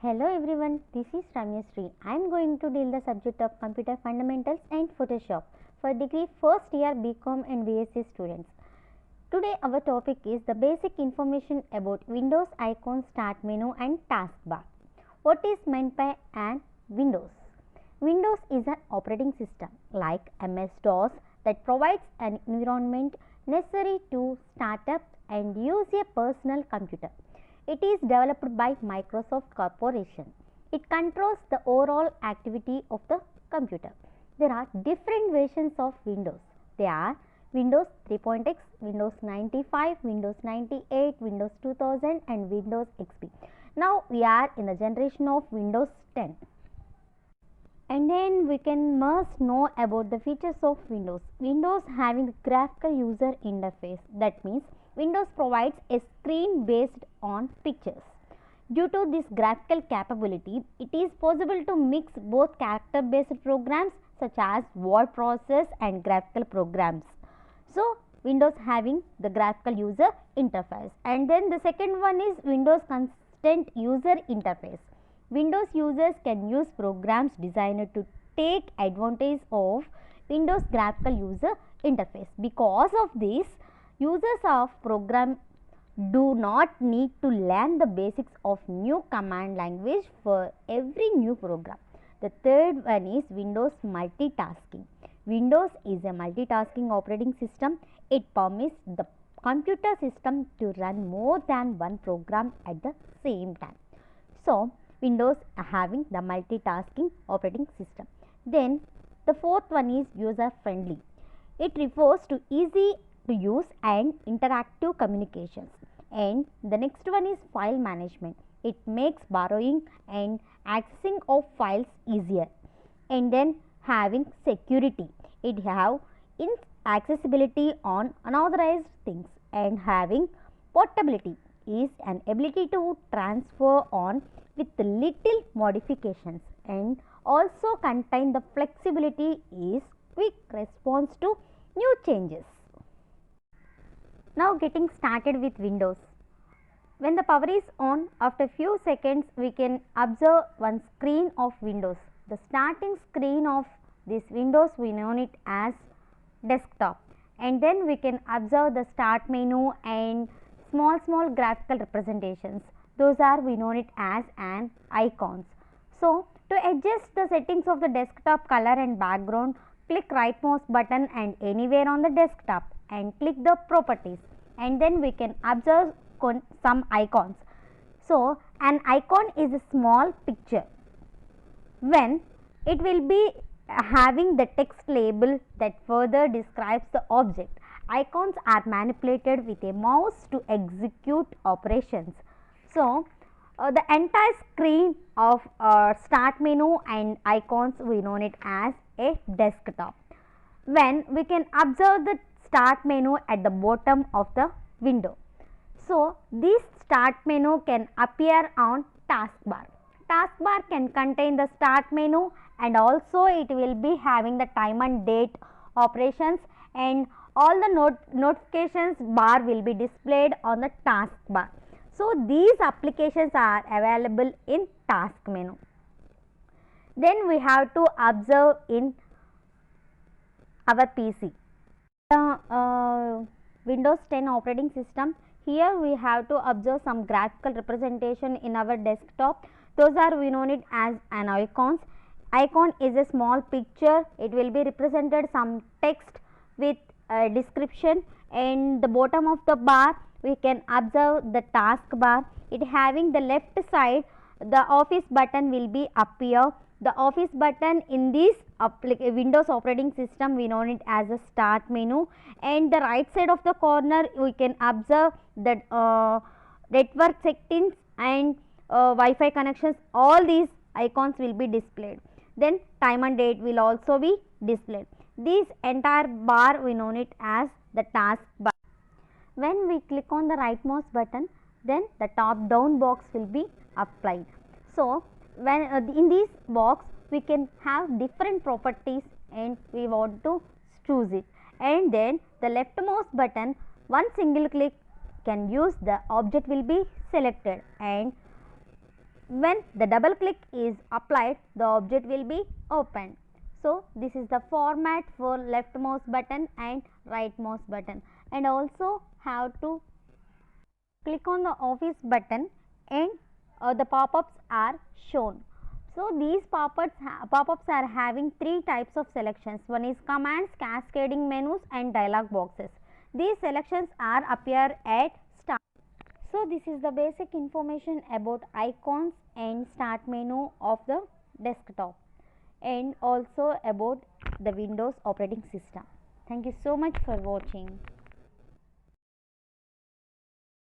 Hello everyone, this is Ramya Sri. I am going to deal the subject of Computer Fundamentals and Photoshop for degree first year BCom and BSc students. Today our topic is the basic information about Windows icon, start menu and taskbar. What is meant by an Windows? Windows is an operating system like MS-DOS that provides an environment necessary to start up and use a personal computer. It is developed by Microsoft Corporation. It controls the overall activity of the computer. There are different versions of Windows. They are Windows 3.x, Windows 95, Windows 98, Windows 2000 and Windows XP. Now we are in the generation of Windows 10. And then we can must know about the features of Windows. Windows having graphical user interface. That means Windows provides a screen based on pictures. Due to this graphical capability, it is possible to mix both character based programs such as word process and graphical programs. So, Windows having the graphical user interface. And then the second one is Windows Constant User Interface. Windows users can use programs designed to take advantage of Windows graphical user interface. Because of this, users of program do not need to learn the basics of new command language for every new program. The third one is Windows multitasking. Windows is a multitasking operating system. It permits the computer system to run more than one program at the same time. So, Windows having the multitasking operating system. Then the fourth one is user friendly. It refers to easy to use and interactive communications. And the next one is file management. It makes borrowing and accessing of files easier. And then having security. It have accessibility on unauthorized things. And having portability is an ability to transfer on with little modifications, and also contain the flexibility is quick response to new changes. Now getting started with Windows. When the power is on, after few seconds we can observe one screen of Windows. The starting screen of this Windows, we know it as desktop, and then we can observe the start menu and small graphical representations. Those are we know it as an icons. So to adjust the settings of the desktop color and background, click right mouse button and anywhere on the desktop and click the properties, and then we can observe some icons. So an icon is a small picture when it will be having the text label that further describes the object. Icons are manipulated with a mouse to execute operations. So, the entire screen of start menu and icons, we know it as a desktop. When we can observe the start menu at the bottom of the window. So, this start menu can appear on taskbar. Taskbar can contain the start menu, and also it will be having the time and date operations, and all the notifications bar will be displayed on the taskbar. So, these applications are available in task menu. Then we have to observe in our PC. Windows 10 operating system. Here we have to observe some graphical representation in our desktop. Those are we know it as an icons. Icon is a small picture. It will be represented some text with a description, and the bottom of the bar we can observe the taskbar. It having the left side, the office button will be appear. The office button in this Windows operating system, we know it as a start menu, and the right side of the corner we can observe that network settings and Wi-Fi connections. All these icons will be displayed. Then time and date will also be displayed. This entire bar we know it as the task bar. When we click on the right mouse button, then the top down box will be applied. So when in this box we can have different properties, and we want to choose it, and then the left mouse button, one single click can use the object will be selected, and When the double click is applied, the object will be opened. So this is the format for left mouse button and right mouse button, and also have to click on the office button and the pop-ups are shown. So these pop-ups are having three types of selections. One is commands, cascading menus and dialog boxes. These selections are appear at start. So this is the basic information about icons and start menu of the desktop, and also about the Windows operating system. Thank you so much for watching.